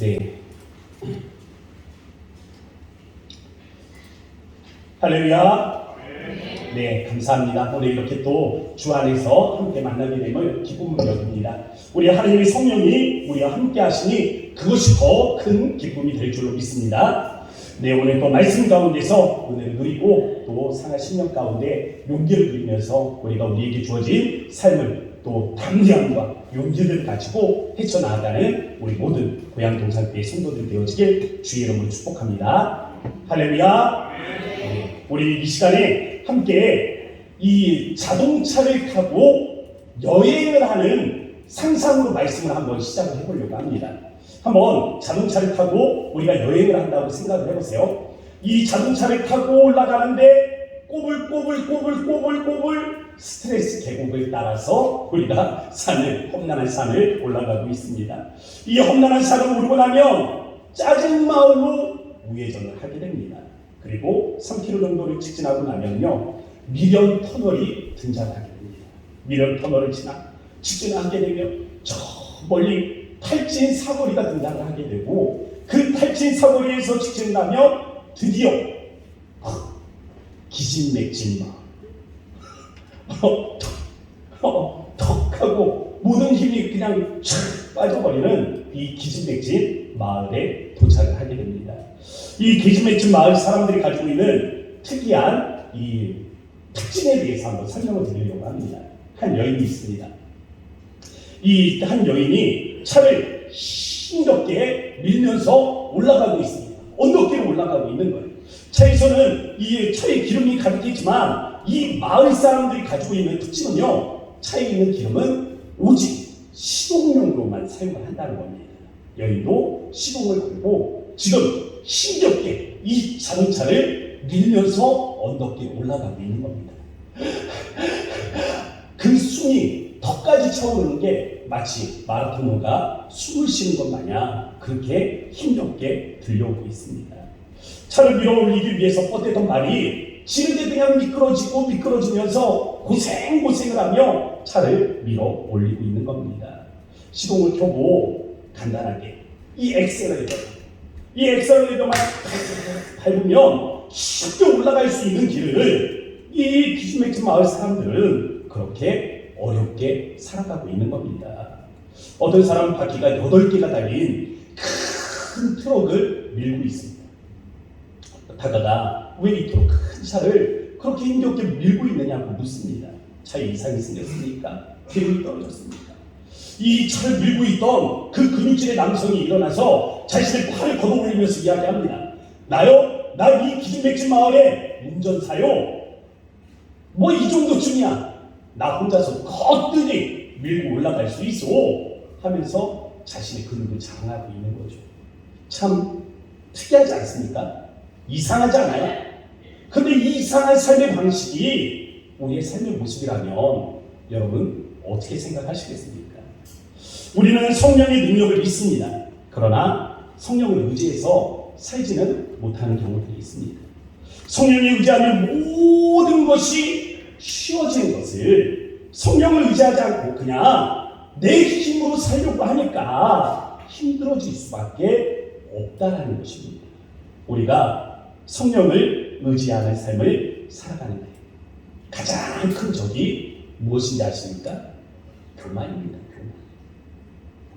네. 할렐루야. 네, 감사합니다. 오늘 이렇게 또 주 안에서 함께 만나게 됨을 기쁨을 여깁니다. 우리 하나님의 성령이 우리와 함께 하시니 그것이 더 큰 기쁨이 될 줄로 믿습니다. 네, 오늘 또 말씀 가운데서 오늘 누리고 또 상한 10년 가운데 용기를 누리면서 우리가 우리에게 주어진 삶을 또 담대함과 용기를 가지고 헤쳐나가는 우리 모든 고향 동산교회 성도들 되어지길 주의 이름으로 축복합니다. 할렐루야. 네, 우리 이 시간에 함께 이 자동차를 타고 여행을 하는 상상으로 말씀을 한번 시작을 해보려고 합니다. 한번 자동차를 타고 우리가 여행을 한다고 생각을 해보세요. 이 자동차를 타고 올라가는데 꼬불꼬불 스트레스 계곡을 따라서 우리가 험난한 산을 올라가고 있습니다. 이 험난한 산을 오르고 나면 짜증 마을로 우회전을 하게 됩니다. 그리고 3km 정도를 직진하고 나면요, 미련 터널이 등장하게 됩니다. 미련 터널을 직진하게 되면 저 멀리 탈진 사거리가 등장을 하게 되고, 그 탈진 사거리에서 직진하면 드디어 기진맥진 턱하고 모든 힘이 그냥 촥 빠져버리는 이 기진맥진 마을에 도착을 하게 됩니다. 이 기진맥진 마을 사람들이 가지고 있는 특이한 이 특징에 대해서 한번 설명을 드리려고 합니다. 한 여인이 있습니다. 이 한 여인이 차를 힘겹게 밀면서 올라가고 있습니다. 언덕길을 올라가고 있는 거예요. 차에서는 이 차에 기름이 가득했지만 이 마을 사람들이 가지고 있는 특징은요, 차에 있는 기름은 오직 시동용으로만 사용을 한다는 겁니다. 여인도 시동을 걸고 지금 힘겹게 이 자동차를 밀면서 언덕길에 올라가고 있는 겁니다. 그 숨이 턱까지 차오르는 게 마치 마라토너가 숨을 쉬는 것 마냥 그렇게 힘겹게 들려오고 있습니다. 차를 밀어 올리기 위해서 뻗대던 발이 지는데 그냥 미끄러지면서 고생을 하며 차를 밀어 올리고 있는 겁니다. 시동을 켜고 간단하게 이 엑셀러레이터만 밟으면 쉽게 올라갈 수 있는 길을 이 기진맥진 마을 사람들은 그렇게 어렵게 살아가고 있는 겁니다. 어떤 사람은 바퀴가 8개가 달린 큰 트럭을 밀고 있습니다. 타다가 왜 이토록 큰 차를 그렇게 힘겹게 밀고 있느냐고 묻습니다. 차에 이상이 생겼습니까? 기름이 떨어졌습니까? 이 차를 밀고 있던 그 근육질의 남성이 일어나서 자신의 팔을 걷어올리면서 이야기합니다. 나요? 나 이 기진맥진 마을의 운전사요. 뭐 이 정도쯤이야. 나 혼자서 거뜬히 밀고 올라갈 수 있어 하면서 자신의 근육을 자랑하고 있는 거죠. 참 특이하지 않습니까? 이상하지 않아요? 근데 이 이상한 삶의 방식이 우리의 삶의 모습이라면 여러분 어떻게 생각하시겠습니까? 우리는 성령의 능력을 믿습니다. 그러나 성령을 의지해서 살지는 못하는 경우들이 있습니다. 성령에 의지하면 모든 것이 쉬워지는 것을 성령을 의지하지 않고 그냥 내 힘으로 살려고 하니까 힘들어질 수밖에 없다라는 것입니다. 우리가 성령을 의지하는 삶을 살아가는 데 가장 큰 적이 무엇인지 아십니까? 교만입니다.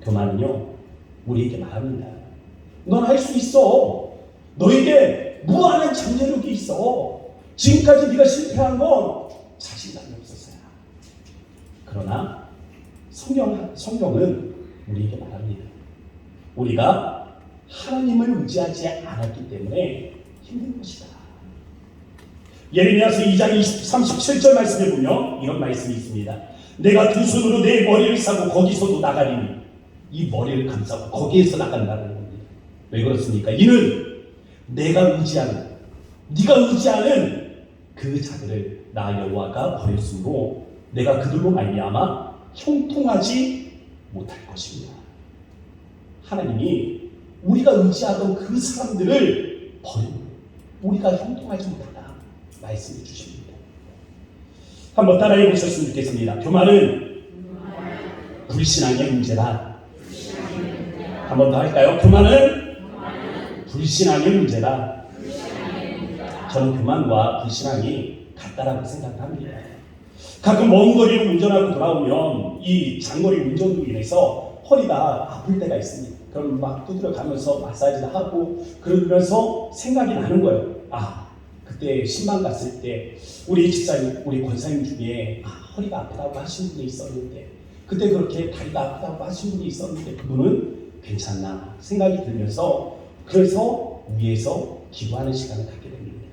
교만은요, 우리에게 말합니다. 넌 할 수 있어. 너에게 무한한 잠재력이 있어. 지금까지 네가 실패한 건 자신감이 없었어요. 그러나 성경은 우리에게 말합니다. 우리가 하나님을 의지하지 않았기 때문에 힘든 것이다. 예레미야서 2장 37절 말씀에 보면 이런 말씀이 있습니다. 내가 두 손으로 내 머리를 싸고 거기서도 나가리니, 이 머리를 감싸고 거기에서 나간다는 겁니다. 왜 그렇습니까? 이는 네가 의지하는 그 자들을 나 여호와가 버렸으므로 내가 그들로 말미암아 형통하지 못할 것입니다. 하나님이 우리가 의지하던 그 사람들을 버리고 우리가 형통하지 못하다 말씀해 주십니다. 한번 따라해 보셨으면 좋겠습니다. 교만은 불신앙의 문제다. 한 번 더 할까요? 교만은 불신앙의 문제다. 저는 교만과 불신앙이 같다라고 생각합니다. 가끔 먼 거리를 운전하고 돌아오면 이 장거리 운전으로 인해서 허리가 아플 때가 있습니다. 그럼 막 두드려 가면서 마사지도 하고 그러면서 생각이 나는 거예요. 그때 신방 갔을 때 우리 집사님, 우리 권사님 중에 허리가 아프다고 하신 분이 있었는데 그때 그렇게 다리가 아프다고 하신 분이 있었는데 그분은 괜찮나 생각이 들면서 그래서 위에서 기도하는 시간을 갖게 됩니다.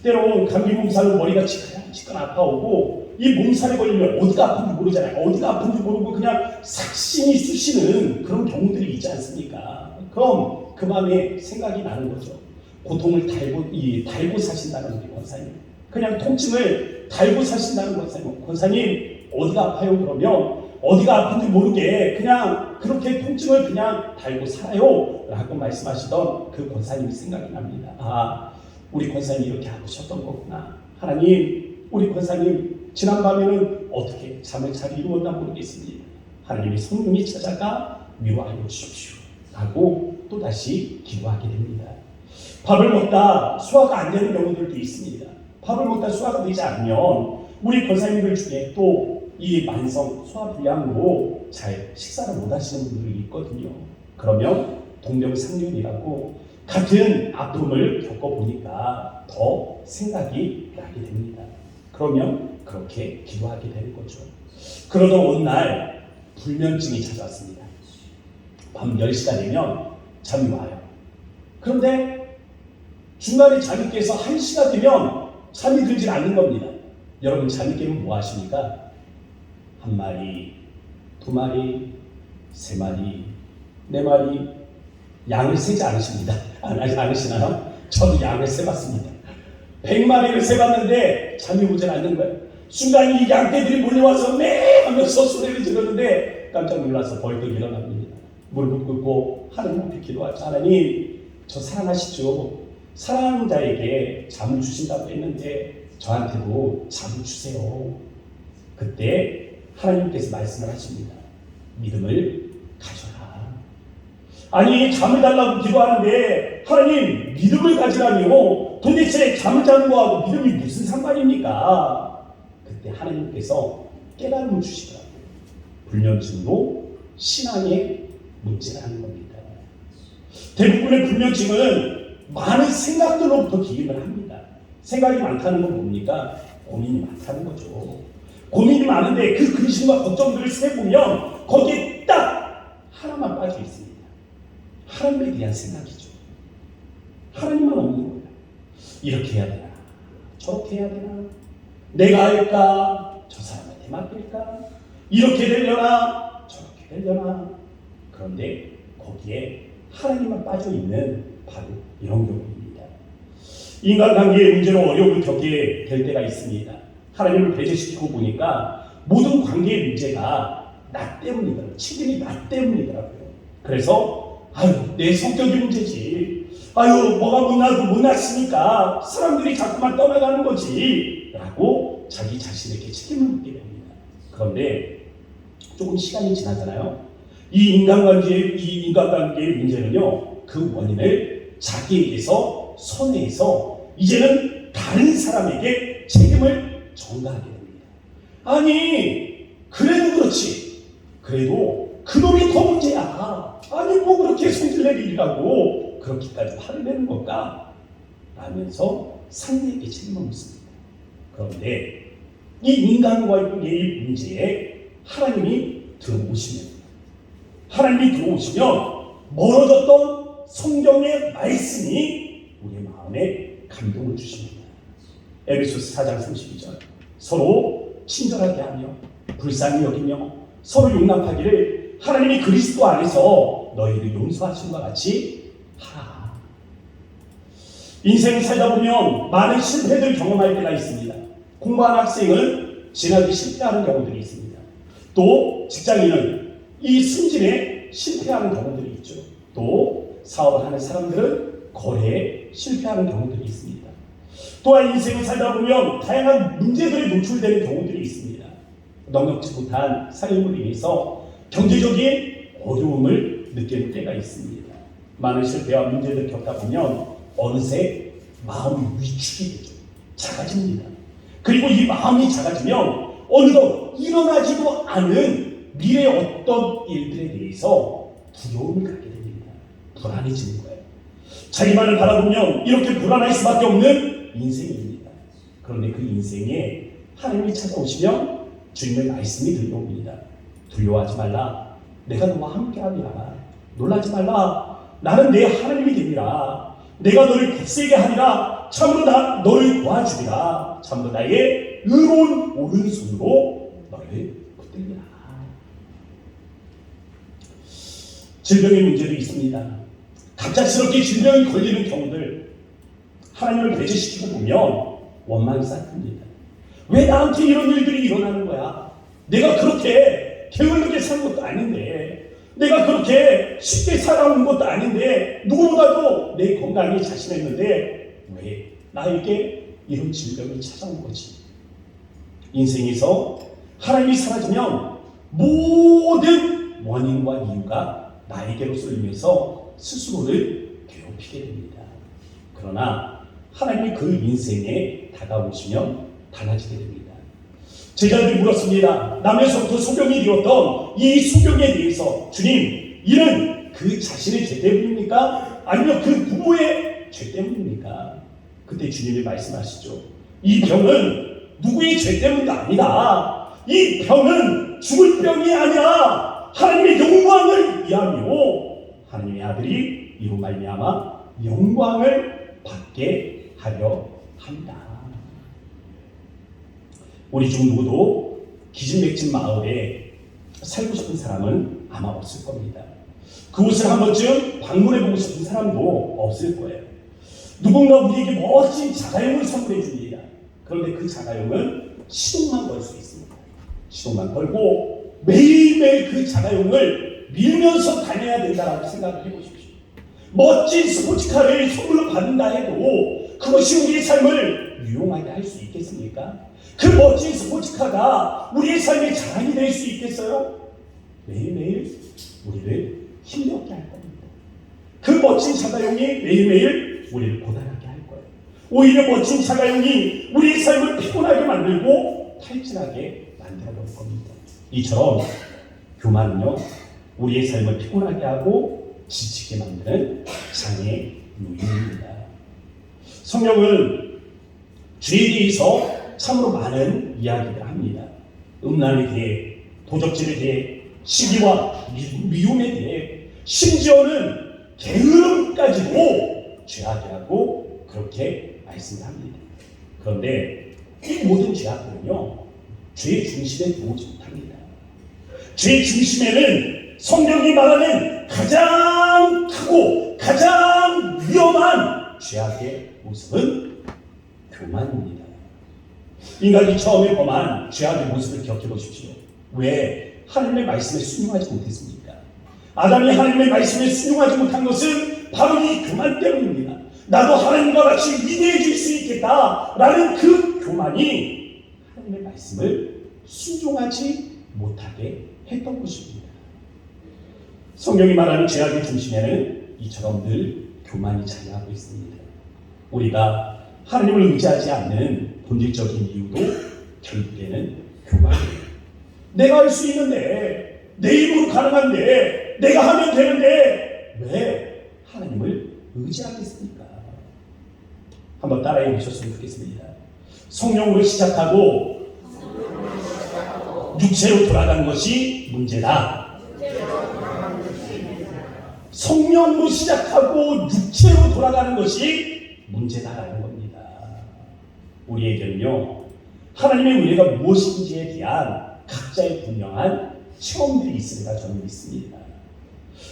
때로는 감기 몸살로 머리가 지끈 아파오고 이 몸살에 걸리면 어디가 아픈지 모르잖아요. 어디가 아픈지 모르고 그냥 삭신이 쑤시는 그런 경우들이 있지 않습니까? 그럼 그 마음에 생각이 나는 거죠. 고통을 달고 사신다는 우리 권사님. 그냥 통증을 달고 사신다는 권사님. 권사님 어디가 아파요? 그러면 어디가 아픈지 모르게 그냥 그렇게 통증을 그냥 달고 살아요 라고 말씀하시던 그 권사님이 생각이 납니다. 우리 권사님이 이렇게 아프셨던 거구나. 하나님, 우리 권사님 지난밤에는 어떻게 잠을 잘 이루었나 모르겠습니다. 하나님의 성령이 찾아가 위로하여 주십시오 라고 또다시 기도하게 됩니다. 밥을 먹다 소화가 안 되는 경우들도 있습니다. 밥을 먹다 소화가 되지 않으면 우리 권사님들 중에 또 이 만성 소화불량으로 잘 식사를 못 하시는 분들이 있거든요. 그러면 동병상련이라고 같은 아픔을 겪어보니까 더 생각이 나게 됩니다. 그러면 그렇게 기도하게 되는 거죠. 그러던 어느 날 불면증이 찾아왔습니다. 밤 10시가 되면 잠이 와요. 그런데 중간에 잠이 깨서 1시가 되면 잠이 들지 않는 겁니다. 여러분 잠이 깨면 뭐 하십니까? 1마리, 2마리, 3마리, 4마리 양을 세지 않으십니다. 않으시나요? 저도 양을 세봤습니다. 100마리를 세봤는데 잠이 오질 않는 거예요. 순간 이 양떼들이 몰려와서 매 하면서 소리를 지르는데 깜짝 놀라서 벌떡 일어납니다. 무릎을 꿇고 하나님 앞에 기도하죠. 하나님, 저 사랑하시죠? 사랑하는 자에게 잠을 주신다고 했는데 저한테도 잠을 주세요. 그때 하나님께서 말씀을 하십니다. 믿음을 가져라. 아니 잠을 달라고 기도하는데 하나님 믿음을 가지라니요. 도대체 잠을 자는 거하고 믿음이 무슨 상관입니까? 그때 하나님께서 깨달음을 주시더라고요. 불면증도 신앙의 문제라는 겁니다. 대부분의 불면증은 많은 생각들로부터 기인을 합니다. 생각이 많다는 건 뭡니까? 고민이 많다는 거죠. 고민이 많은데 그 근심과 걱정들을 세보면 거기에 딱 하나만 빠져 있습니다. 하나님에 대한 생각이죠. 하나님만 없는 거예요. 이렇게 해야 되나? 저렇게 해야 되나? 내가 할까? 저 사람한테 맡길까? 이렇게 되려나? 저렇게 되려나? 그런데 거기에 하나님만 빠져 있는 바로 이런 경우입니다. 인간관계의 문제로 어려움을 겪게 될 때가 있습니다. 하나님을 배제시키고 보니까 모든 관계의 문제가 나 때문이더라고요. 책임이 나 때문이더라고요. 그래서 내 성격이 문제지. 뭐가 못났으니까 사람들이 자꾸만 떠나가는 거지 라고 자기 자신에게 책임을 묻게 됩니다. 그런데 조금 시간이 지나잖아요. 이 인간관계의 문제는요, 그 원인을 자기에게서 선회해서 이제는 다른 사람에게 책임을 전가하게 됩니다. 아니 그래도 그렇지. 그래도 그놈이 더 문제야. 아니 뭐 그렇게 성질낼 일이라고 그렇게까지 화를 내는 걸까? 라면서 상대에게 책임을 묻습니다. 그런데 이 인간과의 문제에 하나님이 들어오시면 멀어졌던 성경의 말씀이 우리 마음에 감동을 주십니다. 에베소서 4장 32절 서로 친절하게 하며 불쌍히 여기며 서로 용납하기를 하나님이 그리스도 안에서 너희를 용서하신 것 같이 하라. 인생을 살다 보면 많은 실패를 경험할 때가 있습니다. 공부한 학생은 진학에 실패하는 경우들이 있습니다. 또 직장인은 이 승진에 실패하는 경우들이 있죠. 또 사업을 하는 사람들은 거래에 실패하는 경우들이 있습니다. 또한 인생을 살다 보면 다양한 문제들에 노출되는 경우들이 있습니다. 넉넉지 못한 삶으로 인해서 경제적인 어려움을 느끼는 때가 있습니다. 많은 실패와 문제를 겪다 보면 어느새 마음이 위축이 되죠. 작아집니다. 그리고 이 마음이 작아지면 어느덧 일어나지도 않은 미래의 어떤 일들에 대해서 두려움을 갖게 됩니다. 불안해지는 거예요. 자기만을 바라보면 이렇게 불안할 수밖에 없는 인생입니다. 그런데 그 인생에 하나님이 찾아오시면 주님의 말씀이 들려옵니다. 두려워하지 말라. 내가 너와 함께하리라. 놀라지 말라. 나는 내 하나님이 됩니다. 내가 너를 굳세게 하리라. 참으로 나 너를 도와주리라. 참으로 나의 의로운 오른손으로 너를 붙들리라. 질병의 문제도 있습니다. 갑작스럽게 질병이 걸리는 경우들 하나님을 배제시키고 보면 원망이 쌓입니다. 왜 나한테 이런 일들이 일어나는 거야? 내가 그렇게 게을르게 산 것도 아닌데, 내가 그렇게 쉽게 살아온 것도 아닌데, 누구보다도 내 건강에 자신했는데 왜 나에게 이런 질병이 찾아온 거지? 인생에서 하나님이 사라지면 모든 원인과 이유가 나에게로 쏠리면서 스스로를 괴롭히게 됩니다. 그러나 하나님이 그 인생에 다가오시면 달라지게 됩니다. 제자들이 물었습니다. 남에서부터 소경이 되었던 이 소경에 대해서 주님, 이는 그 자신의 죄 때문입니까? 아니면 그 부모의 죄 때문입니까? 그때 주님이 말씀하시죠. 이 병은 누구의 죄 때문도 아니다. 이 병은 죽을 병이 아니라 하나님의 영광을 위하며 하나님의 아들이 이로 말미암아 영광을 받게 하려 합니다. 우리 중 누구도 기진맥진 마을에 살고 싶은 사람은 아마 없을 겁니다. 그곳을 한 번쯤 방문해보고 싶은 사람도 없을 거예요. 누군가 우리에게 멋진 자가용을 선물해 줍니다. 그런데 그 자가용은 시동만 걸 수 있습니다. 시동만 걸고 매일매일 그 자가용을 밀면서 다녀야 된다라고 생각을 해보십시오. 멋진 스포츠카를 선물로 받는다 해도 그것이 우리의 삶을 유용하게 할 수 있겠습니까? 그 멋진 스포츠카가 우리의 삶의 자랑이 될 수 있겠어요? 매일매일 우리를 힘겹게 할 겁니다. 그 멋진 자가용이 매일매일 우리를 고단하게 할 거예요. 오히려 멋진 자가용이 우리의 삶을 피곤하게 만들고 탈진하게 만들어 볼 겁니다. 이처럼 교만은요, 우리의 삶을 피곤하게 하고 지치게 만드는 장애 요인입니다. 성경은 죄에 대해서 참으로 많은 이야기를 합니다. 음란에 대해, 도적질에 대해, 시기와 미움에 대해, 심지어는 게으름까지도 죄악이라고 그렇게 말씀합니다. 그런데 이 모든 죄악들은요, 죄의 중심에 들어오지 못합니다. 죄의 중심에는 성경이 말하는 가장 크고 가장 위험한 죄악의 모습은 교만입니다. 인간이 처음에 범한 죄악의 모습을 기억해 보십시오. 왜 하나님의 말씀에 순종하지 못했습니까? 아담이 하나님의 말씀에 순종하지 못한 것은 바로 이 교만 때문입니다. 나도 하나님과 같이 위대해질 수 있겠다라는 그 교만이 하나님의 말씀을 순종하지 못하게 했던 것입니다. 성경이 말하는 죄악의 중심에는 이처럼 늘 교만이 자리하고 있습니다. 우리가 하나님을 의지하지 않는 본질적인 이유도 결국에는 교만이에요. 내가 할 수 있는데, 내 힘으로 가능한데, 내가 하면 되는데 왜 하나님을 의지하겠습니까? 한번 따라해 보셨으면 좋겠습니다. 성령으로 시작하고 육체로 돌아가는 것이 문제다. 성령으로 시작하고 육체로 돌아가는 것이 문제다라는 겁니다. 우리에게는요, 하나님의 은혜가 무엇인지에 대한 각자의 분명한 체험들이 있으리라 저는 믿습니다.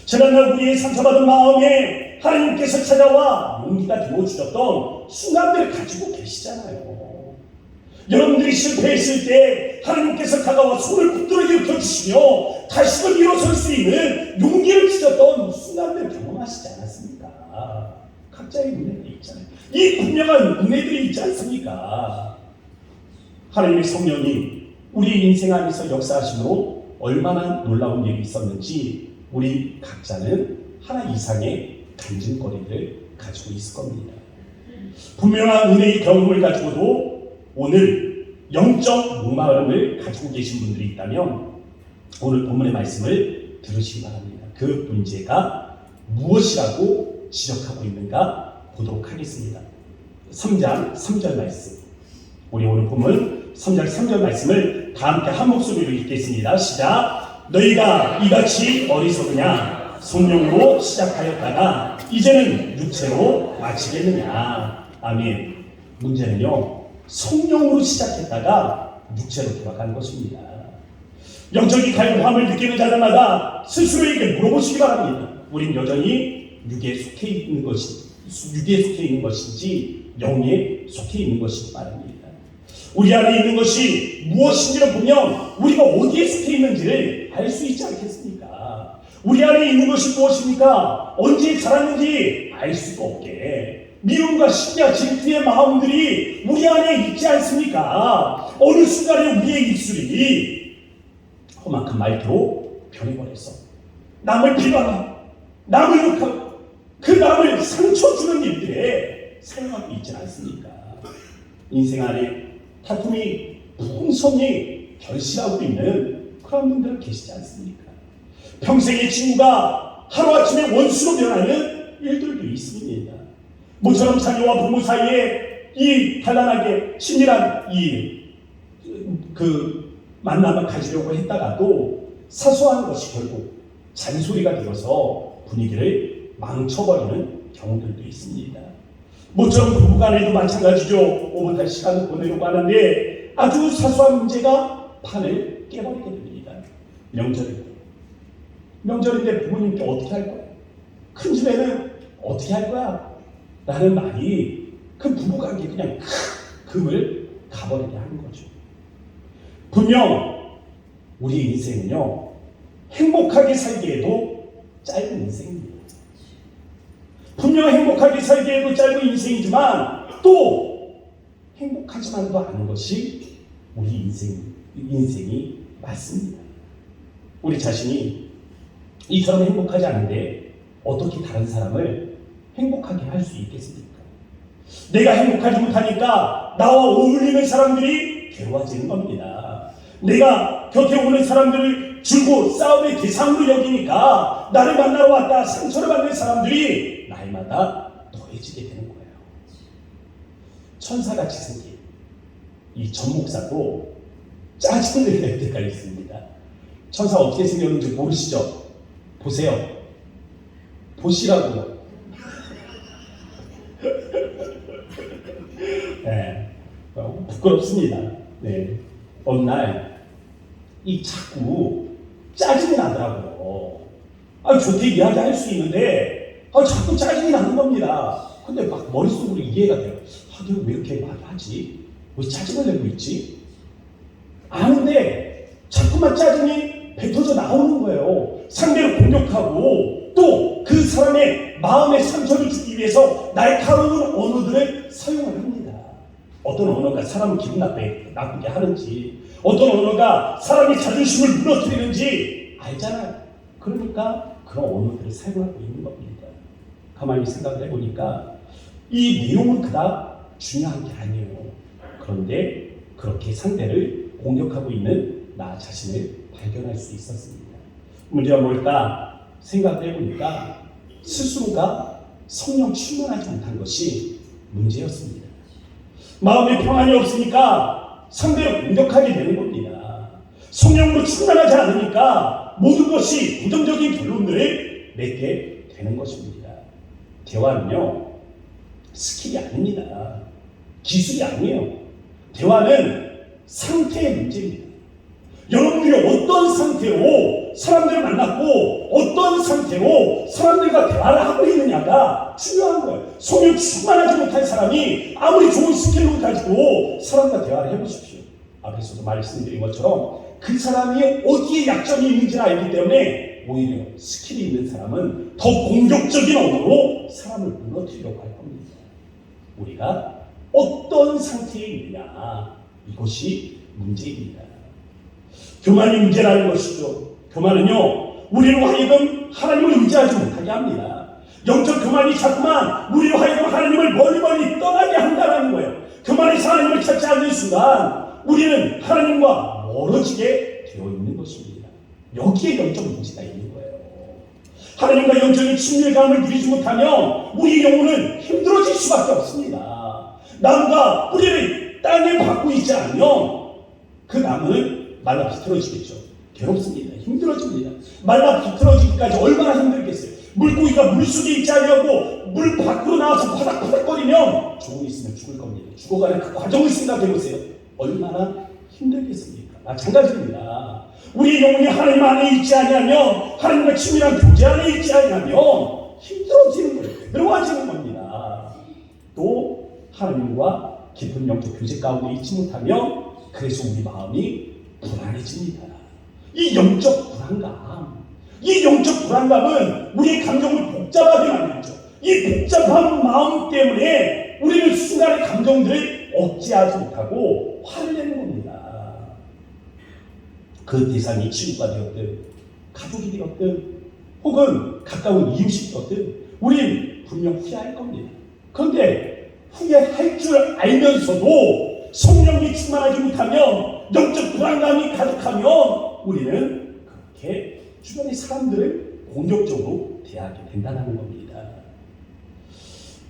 지난날 우리의 상처받은 마음에 하나님께서 찾아와 용기가 되어주셨던 순간들을 가지고 계시잖아요. 여러분들이 실패했을 때 하나님께서 다가와 손을 붙들어 일으켜주시며 다시금 일어설 수 있는 용기를 주셨던 순간들을 경험하시지 않았습니까? 각자의 은혜들이 있잖아요. 이 분명한 은혜들이 있지 않습니까? 하나님의 성령이 우리 인생 안에서 역사하심으로 얼마나 놀라운 일이 있었는지 우리 각자는 하나 이상의 간증거리를 가지고 있을 겁니다. 분명한 은혜의 경험을 가지고도 오늘 영적 목마름을 가지고 계신 분들이 있다면 오늘 본문의 말씀을 들으시기 바랍니다. 그 문제가 무엇이라고 지적하고 있는가 보도록 하겠습니다. 3장 3절 말씀, 우리 오늘 본문 3장 3절 말씀을 다 함께 한 목소리로 읽겠습니다. 시작. 너희가 이같이 어리석으냐 성령으로 시작하였다가 이제는 육체로 마치겠느냐. 아멘. 문제는요, 성령으로 시작했다가 육체로 돌아가는 것입니다. 영적인 갈급함을 느끼는 자들마다 스스로에게 물어보시기 바랍니다. 우린 여전히 육에 속해 있는 것인지 영에 속해 있는 것인지 말입니다. 우리 안에 있는 것이 무엇인지를 보면 우리가 어디에 속해 있는지를 알 수 있지 않겠습니까? 우리 안에 있는 것이 무엇입니까? 언제 자랐는지 알 수가 없게 미움과 시기와 질투의 마음들이 우리 안에 있지 않습니까? 어느 순간에 우리의 입술이 험악한 말투로 변해버렸어. 남을 비방하고 남을 욕하고 그 남을 상처 주는 일들에 사용하고 있지 않습니까? 인생 안에 다툼이 풍성히 결실하고 있는 그런 분들 계시지 않습니까? 평생의 친구가 하루아침에 원수로 변하는 일들도 있습니다. 모처럼 자녀와 부모 사이에 이 단란하게 친밀한 만남을 가지려고 했다가도 사소한 것이 결국 잔소리가 되어서 분위기를 망쳐버리는 경우들도 있습니다. 모처럼 부부간에도 마찬가지죠. 오붓한 시간을 보내려고 하는데 아주 사소한 문제가 판을 깨버리게 됩니다. 명절인데 부모님께 어떻게 할 거야? 큰 집에는 어떻게 할 거야? 라는 말이 그 부부관계 그냥 금을 가버리게 하는 거죠. 분명 우리 인생은요, 행복하게 살기에도 짧은 인생입니다. 분명 행복하게 살기에도 짧은 인생이지만 또 행복하지만도 않은 것이 우리 인생이 맞습니다. 우리 자신이 이처럼 행복하지 않은데 어떻게 다른 사람을 행복하게 할 수 있겠습니까? 내가 행복하지 못하니까 나와 어울리는 사람들이 괴로워지는 겁니다. 내가 곁에 오는 사람들을 줄고 싸움의 대상으로 여기니까 나를 만나러 왔다 상처를 받는 사람들이 날마다 더해지게 되는 거예요. 천사같이 생긴 이 전목사도 짜증을 낼 때가 있습니다. 천사 어떻게 생겼는지 모르시죠? 보세요. 보시라고요. 네, 부끄럽습니다. 네. 어느 날 자꾸 짜증이 나더라고요. 좋게 이야기할 수 있는데 자꾸 짜증이 나는 겁니다. 근데 막 머릿속으로 이해가 돼요. 내가 왜 이렇게 말하지? 왜 짜증을 내고 있지? 아는데 자꾸만 짜증이 뱉어져 나오는 거예요. 상대를 공격하고 또 그 사람의 마음에 상처를 주기 위해서 날카로운 언어들을 사용을 합니다. 어떤 언어가 사람을 기분 나쁘게 하는지, 어떤 언어가 사람의 자존심을 무너뜨리는지 알잖아요. 그러니까 그런 언어들을 사용하고 있는 겁니다. 가만히 생각을 해보니까 이 내용은 그닥 중요한 게 아니에요. 그런데 그렇게 상대를 공격하고 있는 나 자신을 발견할 수 있었습니다. 문제가 뭘까 생각을 해보니까 스스로가 성령 충만하지 못한 것이 문제였습니다. 마음에 평안이 없으니까 상대를 공격하게 되는 겁니다. 성령으로 충만하지 않으니까 모든 것이 부정적인 결론들을 맺게 되는 것입니다. 대화는요, 스킬이 아닙니다. 기술이 아니에요. 대화는 상태의 문제입니다. 여러분들이 어떤 상태로 사람들을 만났고 어떤 상태로 사람들과 대화를 하고 있느냐가 중요한 거예요. 성령 충만하지 못한 사람이 아무리 좋은 스킬을 가지고 사람과 대화를 해보십시오. 앞에서도 말씀드린 것처럼 그 사람이 어디에 약점이 있는지를 알기 때문에 오히려 스킬이 있는 사람은 더 공격적인 언어로 사람을 무너뜨리려고 할 겁니다. 우리가 어떤 상태에 있느냐, 이것이 문제입니다. 교만이 문제라는 것이죠. 교만은요, 우리로 하여금 하나님을 의지하지 못하게 합니다. 영적 교만이 자꾸만 우리로 하여금 하나님을 멀리 떠나게 한다는 거예요. 교만에서 하나님을 찾지 않는 순간 우리는 하나님과 멀어지게 되어 있는 것입니다. 여기에 영적 문제가 있는 거예요. 하나님과 영적인 친밀감을 누리지 못하면 우리 영혼은 힘들어질 수밖에 없습니다. 나무가 뿌리를 땅에 박고 있지 않으면 그 나무는 말라 비틀어지겠죠. 괴롭습니다. 힘들어집니다. 말라 비틀어지기까지 얼마나 힘들겠어요. 물고기가 물속에 있지 않냐고 물 밖으로 나와서 파닥파닥거리면 조금 있으면 죽을 겁니다. 죽어가는 그 과정을 생각해보세요. 얼마나 힘들겠습니까? 마찬가지입니다. 우리 영혼이 하나님 안에 있지 않냐면, 하나님과 친밀한 교제 안에 있지 않냐면 힘들어지는 거예요. 괴로워지는 겁니다. 또 하나님과 깊은 영적 교제 가운데 있지 못하면 그래서 우리 마음이 불안해집니다. 이 영적 불안감은 우리의 감정을 복잡하게 만들죠. 이 복잡한 마음 때문에 우리는 순간의 감정들을 억제하지 못하고 화를 내는 겁니다. 그 대상이 친구가 되었든 가족이 되었든 혹은 가까운 이웃이 되었든 우린 분명 후회할 겁니다. 그런데 후회할 줄 알면서도 성령이 충만하지 못하면, 영적 불안감이 가득하면 우리는 그렇게 주변의 사람들을 공격적으로 대하게 된다는 겁니다.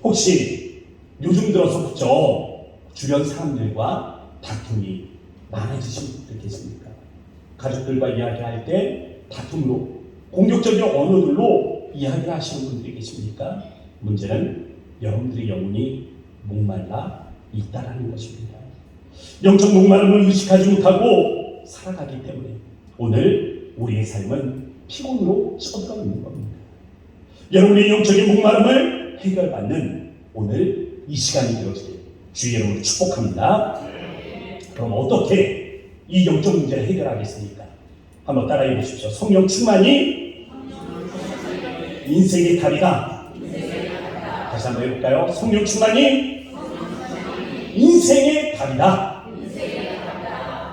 혹시 요즘 들어서부터 주변 사람들과 다툼이 많아지신 분들 계십니까? 가족들과 이야기할 때 다툼으로, 공격적인 언어들로 이야기를 하시는 분들이 계십니까? 문제는 여러분들의 영혼이 목말라 있다라는 것입니다. 영적 목마름을 의식하지 못하고 살아가기 때문에 오늘 우리의 삶은 피곤으로 쩌들어 있는 겁니다. 여러분의 영적인 목마름을 해결받는 오늘 이 시간이 되어지길 주의 이름으로 축복합니다. 그럼 어떻게 이 영적 문제를 해결하겠습니까? 한번 따라해 보십시오. 성령 충만이 인생의 답이다. 다시 한번 해볼까요? 성령 충만이 인생의 답이다.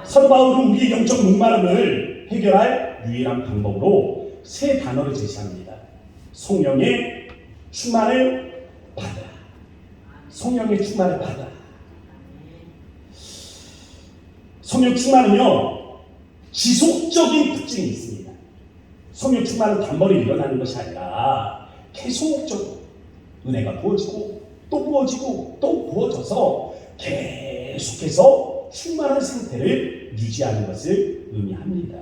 사도 바울은 우리의 영적 목마름을 해결할 유일한 방법으로 세 단어를 제시합니다. 성령의 충만을 받으라. 성령의 충만을 받으라. 성령 충만은요, 지속적인 특징이 있습니다. 성령 충만은 단번에 일어나는 것이 아니라 계속적으로 은혜가 부어지고 또 부어지고 또 부어져서 계속해서 충만한 상태를 유지하는 것을 의미합니다.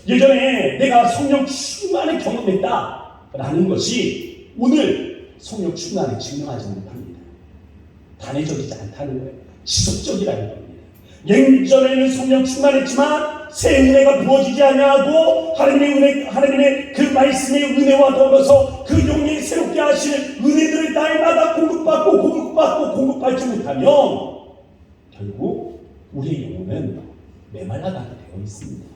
예전에 내가 성령 충만을 경험했다라는 것이 오늘 성령 충만을 증명하지 못합니다. 단회적이지 않다는 거예요. 지속적이라는 겁니다. 예전에는 성령 충만했지만 새 은혜가 부어지지 아니하고 하나님의 그 말씀의 은혜와 더불어서 그 영이 새롭게 하실 은혜들을 날마다 공급받지 못하면 결국 우리의 영혼은 메말라가게 되어 있습니다.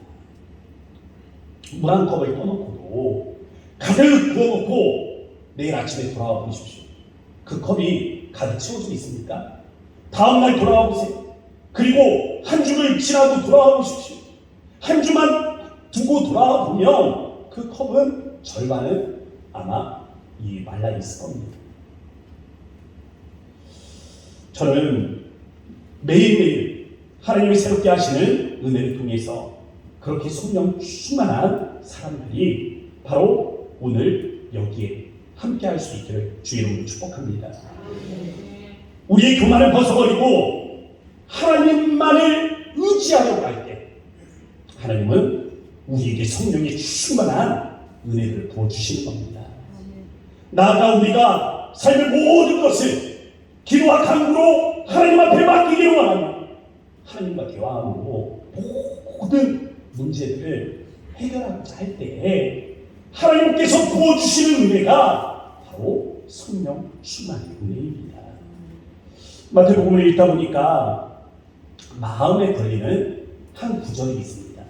물 한 컵을 떠놓고도 가득 부어놓고 내일 아침에 돌아와 보십시오. 그 컵이 가득 채워져 있습니까? 다음날 돌아와 보세요. 그리고 한 주를 지나고 돌아와 보십시오. 한 주만 두고 돌아와 보면 그 컵은 절반은 아마 말라 있을 겁니다. 저는 매일매일 하나님이 새롭게 하시는 은혜를 통해서 그렇게 성령 충만한 사람들이 바로 오늘 여기에 함께 할 수 있기를 주의 이름으로 축복합니다. 우리의 교만을 벗어버리고 하나님만을 의지하려고 할 때 하나님은 우리에게 성령의 충만한 은혜를 부어주시는 겁니다. 나아가 우리가 삶의 모든 것을 기도와 간구로 하나님 앞에 맡기기를 원하며 하나님과 대화함으로 모든 문제들을 해결하고자 할 때 하나님께서 부어주시는 은혜가 바로 성령 충만의 은혜입니다. 마태복음을 읽다 보니까 마음에 걸리는 한 구절이 있습니다.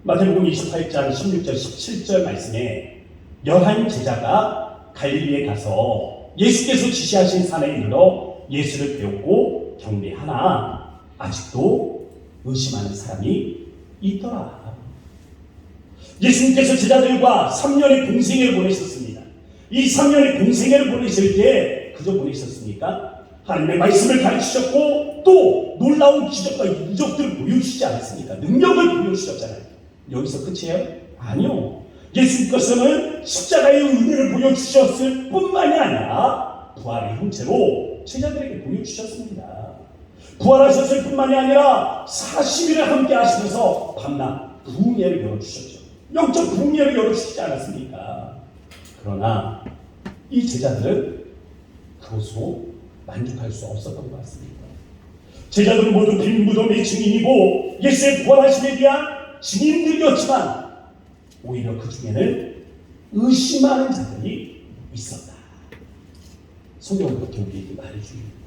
마태복음 28장 16절 17절 말씀에 11 제자가 갈릴리에 가서 예수께서 지시하신 산에 이르러 예수를 배웠고 경배하나 아직도 의심하는 사람이 있더라. 예수님께서 제자들과 3년의 공생애를 보내셨습니다. 이 3년의 공생애를 보내실 때 그저 보내셨습니까? 하나님의 말씀을 가르치셨고 또 놀라운 기적과 이적들을 보여주시지 않았습니까? 능력을 보여주셨잖아요. 여기서 끝이에요? 아니요. 예수님께서는 십자가의 은혜를 보여주셨을 뿐만이 아니라 부활의 형체로 제자들에게 보여주셨습니다. 부활하셨을 뿐만이 아니라 40일을 함께 하시면서 밤낮 부흥회를 열어주셨죠. 영적 부흥회를 열어주시지 않았습니까? 그러나 이 제자들은 그것으로 만족할 수 없었던 것 같습니다. 제자들은 모두 빈 무덤의 증인이고 예수의 부활하심에 대한 증인들이었지만 오히려 그 중에는 의심하는 자들이 있었다. 성경은 그렇게 우리에게 말해줍니다.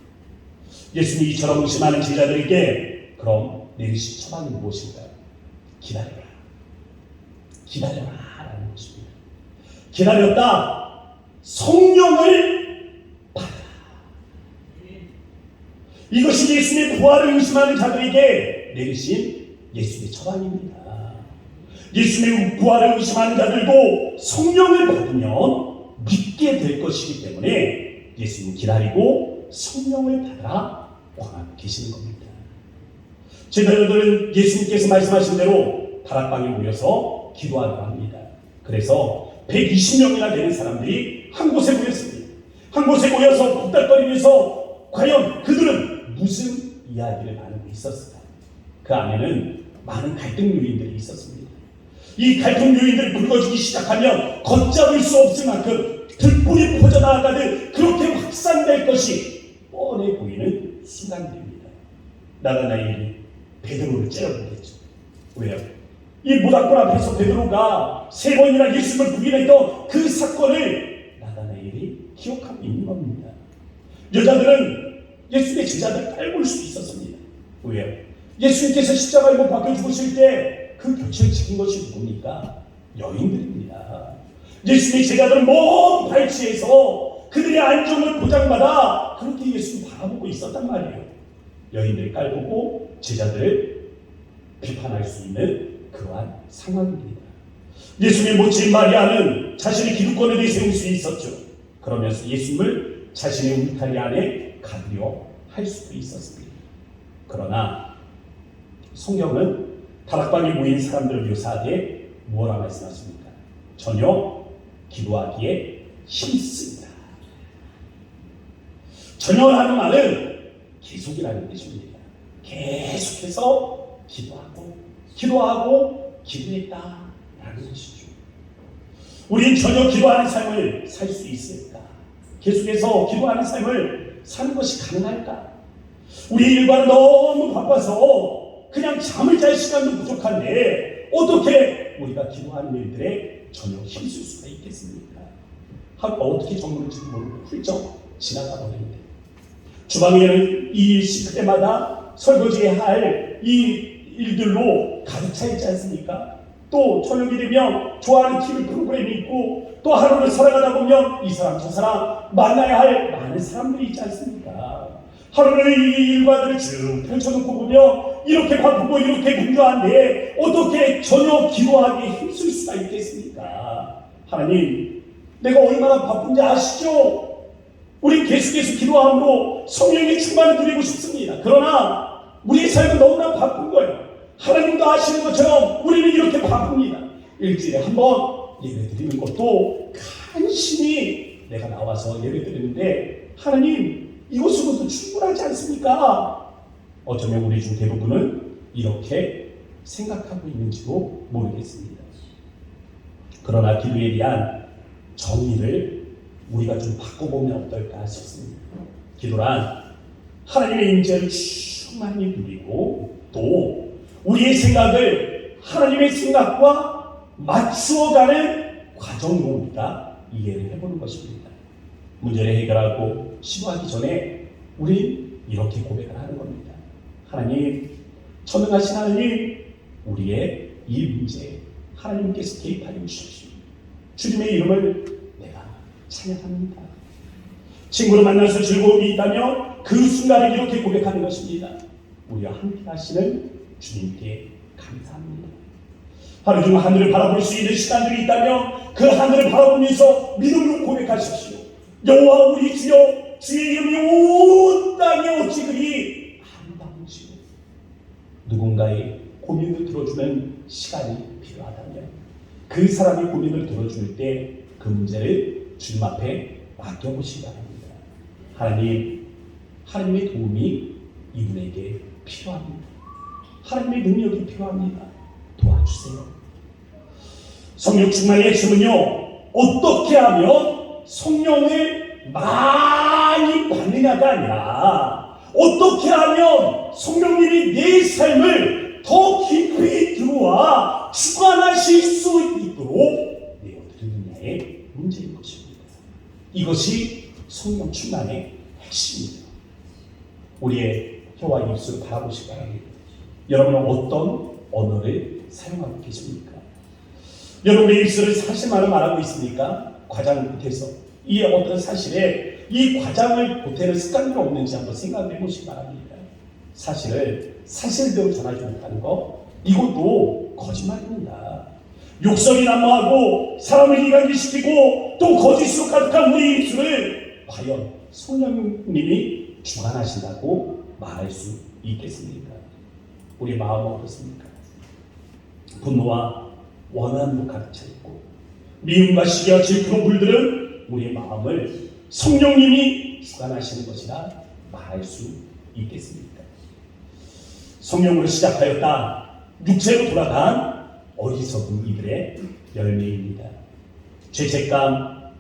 예수님이 이처럼 의심하는 제자들에게 그럼 내리신 처방이 무엇인가요? 기다려라. 기다려라 라는 것입니다. 기다렸다. 성령을 받아라. 이것이 예수님의 부활을 의심하는 자들에게 내리신 예수님의 처방입니다. 예수님의 부활을 의심하는 자들도 성령을 받으면 믿게 될 것이기 때문에 예수님 기다리고 성령을 받아라 권하고 계시는 겁니다. 제자들은 예수님께서 말씀하신 대로 다락방에 모여서 기도하려고 합니다. 그래서 120명이나 되는 사람들이 한 곳에 모였습니다. 한 곳에 모여서 북닥거리면서 과연 그들은 무슨 이야기를 나누고 있었을까? 그 안에는 많은 갈등 요인들이 있었습니다. 이 갈등 요인들이 불거지기 시작하면 걷잡을 수 없을 만큼 들불이 퍼져나가듯 그렇게 확산될 것이 뻔해 보이는 순간들입니다. 나다나엘이 베드로를 째려보겠죠. 왜요? 이 모닥불 앞에서 베드로가 3번이나 예수님을 부인했던 그 사건을 나다나엘이 기억하고 있는 겁니다. 여자들은 예수님의 제자들 깔볼 수 있었습니다. 왜요? 예수님께서 십자가에 못 박혀 죽으실 때 그 교체를 지킨 것이 누굽니까? 여인들입니다. 예수님의 제자들은 먼 발치에서 그들의 안정을 보장받아 그렇게 예수님 바라보고 있었단 말이에요. 여인들이 깔보고 제자들을 비판할 수 있는 그러한 상황입니다. 예수님의 모친 마리아는 자신의 기득권을 내세울 수 있었죠. 그러면서 예수님을 자신의 울타리 안에 가두려 할 수도 있었습니다. 그러나 성경은 다락방에 모인 사람들을 묘사하되 뭐라 말씀하십니까? 전혀 기도하기에 힘쓰다. 전혀라는 말은 계속이라는 뜻입니다. 계속해서 기도하고 기도했다라는 것이죠. 우린 전혀 기도하는 삶을 살 수 있을까? 계속해서 기도하는 삶을 사는 것이 가능할까? 우리 일과는 너무 바빠서 그냥 잠을 잘 시간도 부족한데 어떻게 우리가 기도하는 일들에 전혀 힘쓸 수가 있겠습니까? 하루가 어떻게 정물을지 모르고 훌쩍 지나가 버리는데 주방에는 이 일 씻을 때마다 설거지해야 할 이 일들로 가득 차 있지 않습니까? 또 저녁이 되면 좋아하는 TV 프로그램이 있고 또 하루를 살아가다 보면 이 사람 저 사람 만나야 할 많은 사람들이 있지 않습니까? 하루를 이 일과들을 쭉 펼쳐놓고 보면 이렇게 바쁘고 이렇게 분주한데 어떻게 전혀 기도하기에 힘쓸 수가 있겠습니까? 하나님, 내가 얼마나 바쁜지 아시죠? 우리 계속해서 기도함으로 성령의 충만을 누리고 싶습니다. 그러나 우리의 삶은 너무나 바쁜 거예요. 하나님도 아시는 것처럼 우리는 이렇게 바쁩니다. 일주일에 한 번 예배 드리는 것도 간신히 내가 나와서 예배 드리는데 하나님, 이것으로도 충분하지 않습니까? 어쩌면 우리 중 대부분은 이렇게 생각하고 있는지도 모르겠습니다. 그러나 기도에 대한 정의를 우리가 좀 바꿔보면 어떨까 싶습니다. 기도란 하나님의 임재를 충만히 누리고 또 우리의 생각을 하나님의 생각과 맞추어가는 과정으로 우리가 이해를 해보는 것입니다. 문제를 해결하고 시도하기 전에 우리 이렇게 고백을 하는 겁니다. 하나님, 전능하신 하나님, 우리의 이 문제에 하나님께서 개입하여 주십시오. 주님의 이름을 내가 찬양합니다. 친구를 만나서 즐거움이 있다면 그 순간에 이렇게 고백하는 것입니다. 우리와 함께 하시는 주님께 감사합니다. 하루 중 하늘을 바라볼 수 있는 시간들이 있다면 그 하늘을 바라보면서 믿음으로 고백하십시오. 여호와 우리 주여, 주의 이름이 온 땅에 어찌 그리 아름다운지요. 누군가의 고민을 들어주는 시간이 필요하다면 그 사람의 고민을 들어줄 때 그 문제를 주님 앞에 맡겨보시기 바랍니다. 하나님, 하나님의 도움이 이분에게 필요합니다. 하나님의 능력이 필요합니다. 도와주세요. 성령 충만의 핵심은요, 어떻게 하면 성령을 많이 받느냐가 아니라 어떻게 하면 성령님이 내 삶을 더 깊이 들어와 주관하실 수 있도록 내어드리느냐의 문제인 것입니다. 이것이 성령 충만의 핵심입니다. 우리의 혀와 입술을 바라보시기 바랍니다. 여러분은 어떤 언어를 사용하고 계십니까? 여러분의 입술을 사실만을 말하고 있습니까? 과장을 보태서 이 어떤 사실에 이 과장을 보태는 습관이 없는지 한번 생각해 보시기 바랍니다. 사실을 사실대로 전하지 못하는 것, 이것도 거짓말입니다. 욕설이 난무하고 사람을 이간질시키고 또 거짓으로 가득한 우리 입술을 과연 성령님이 주관하신다고 말할 수 있겠습니까? 우리 마음은 어떻습니까? 분노와 원한으로 가득 차 있고 미움과 시기와 질투로 물들은 우리의 마음을 성령님이 주관하시는 것이라 말할 수 있겠습니까? 성령으로 시작하였다 육체로 돌아간 어리석은 이들의 열매입니다. 죄책감,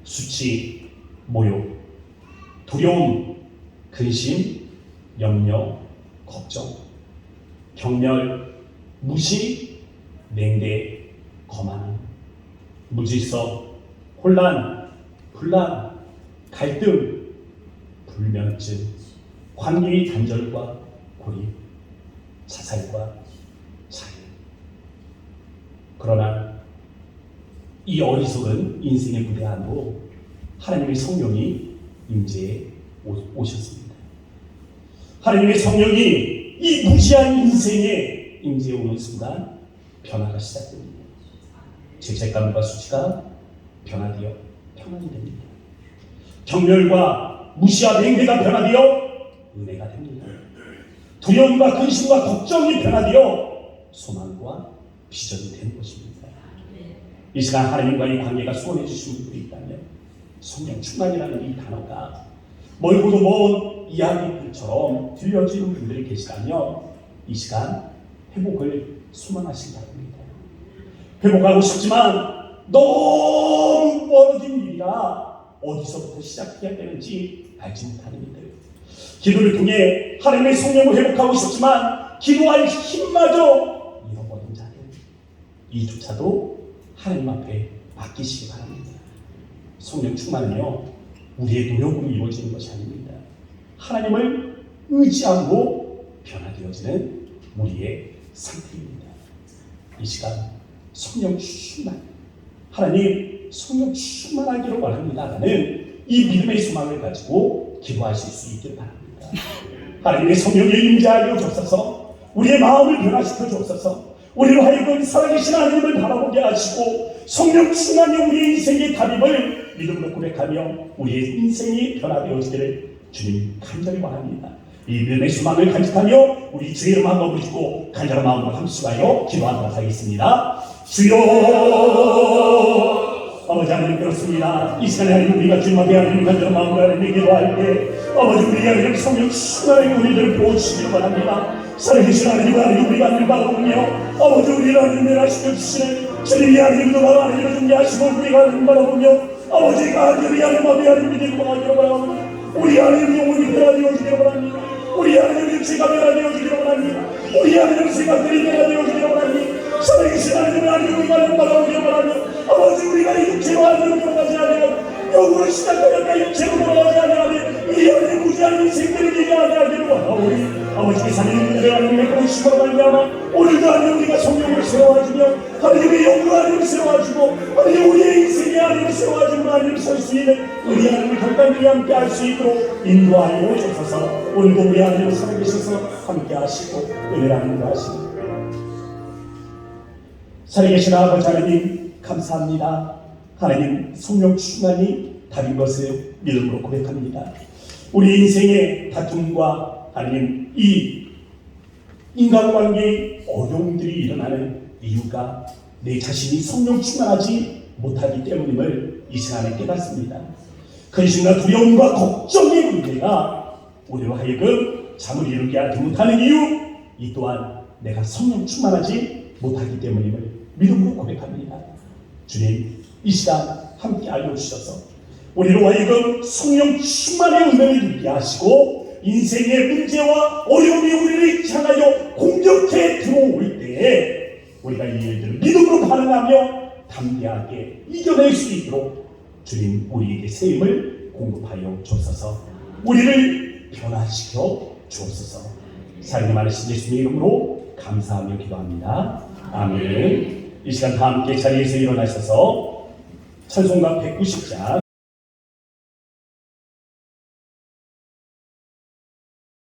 수치, 모욕, 두려움, 근심, 염려, 걱정, 경멸, 무시, 냉대, 거만, 무질서, 혼란, 분란, 갈등, 불면증, 관계의 단절과 고립, 자살과 자유. 그러나 이 어리석은 인생의 무대 안으로 하나님의 성령이 임재해 오셨습니다. 하나님의 성령이 이 무지한 인생에 임재해 오는 순간 변화가 시작됩니다. 죄책감과 수치가 변화되어 평안이 됩니다. 경멸과 무시와 냉대가 변화되어 은혜가 됩니다. 두려움과 근심과 걱정이 변화되어 소망과 비전이 되는 것입니다. 이 시간 하나님과의 관계가 소원해 주신 분들이 있다면 성령 충만이라는 이 단어가 멀고도 먼 이야기들처럼 들려지는 분들이 계시다면 이 시간 회복을 소망하시기 바랍니다. 회복하고 싶지만 너무 멀어진 일이라 어디서부터 시작해야 되는지 알지 못하는 이들, 기도를 통해 하나님의 성령을 회복하고 싶지만 기도할 힘마저 잃어버린 자들, 이조차도 하나님 앞에 맡기시기 바랍니다. 성령 충만은요, 우리의 노력으로 이루어지는 것이 아닙니다. 하나님을 의지함으로 변화되어지는 우리의 상태입니다. 이 시간 성령 충만, 하나님 성령 충만하기를 원합니다라는 이 믿음의 소망을 가지고 기도하실 수 있기를 바랍니다. 하나님의 성령에 임재하여 주옵소서. 우리의 마음을 변화시켜 주옵소서. 우리로 하여금 살아계신 하나님을 바라보게 하시고 성령 충만이 우리의 인생의 답임을 믿음으로 고백하며 우리의 인생이 변화되어지기를 주님 간절히 원합니다. 이 믿음의 소망을 간직하며 우리 주의 이름 한번 부르시고 간절한 마음으로 함수하여 기도하도록 하겠습니다. 주여, 아버지 하나님, 그렇습니다. 이 시간에 하나님, 우리가 주님 앞에 하나님 간절한 마음으로 하나님 기도할 때 아버지, 우리 하나님 성령 충만하게 우리들을 보호주시길 바랍니다. 살아계신 하나님, 우리가 하나님 바라보며 아버지, 우리를 하나님 면하시켜 주시는 주님이 하나님도 바로 하나님을 존재하시고 우리가 하나님 바라보며 아버지가 하나님이 하나님 앞에 하나님 믿음을 하기를 바랍니다. 우리 하나님 영혼이 변화되어지기를 바랍니다. 우리 하나님 육체가 변화되어지기를 바랍니다. 우리 하나님 생각들이 변화되어지기를 바랍니다. 살아계신 하나님, 우리가 하나님 바라보기를 바랍니다. 아버지, 우리가 이 육체로 하나님을 변하지 않으면 영으로 시작하였다 육체로 돌아가지 않으면 이 하나님 무지한 인생들을 얘기하게 하기를 원하오니 아버지께서 하나님을 하나님의 그러심으로 말미암아 오늘도 하나님 우리가 성령을 세워주며 하나님의 영으로 하나님을 세워주고 하나님 우리의 인생에 하나님을 세워주며 하나님을 설 수 있는 우리 하나님을 결단하게 함께 할 수 있도록 인도하여 주셔서 오늘도 우리 하나님을 살아계셔서 함께 하시고 은혜를 하나님과 하시고 살아계신 아버지 하나님 감사합니다. 하나님 성령 충만이 답인 것을 믿음으로 고백합니다. 우리 인생의 다툼과 하나님 이 인간관계의 어려움들이 일어나는 이유가 내 자신이 성령 충만하지 못하기 때문임을 이 시간에 깨닫습니다. 근심과 두려움과 걱정의 문제가 우리로 하여금 잠을 이루게 하지 못하는 이유, 이 또한 내가 성령 충만하지 못하기 때문임을 믿음으로 고백합니다. 주님, 이 시간 함께 알려주셔서 우리로 하여금 성령 충만의 은혜를 누리게 하시고 인생의 문제와 어려움이 우리를 향하여 공격해 들어올 때에 우리가 이 일들을 믿음으로 반응하며 담대하게 이겨낼 수 있도록 주님 우리에게 새 힘을 공급하여 주옵소서. 우리를 변화시켜 주옵소서. 사랑이 많으신 예수님의 이름으로 감사하며 기도합니다. 아멘. 이 시간 다 함께 자리에서 일어나셔서 찬송가 190장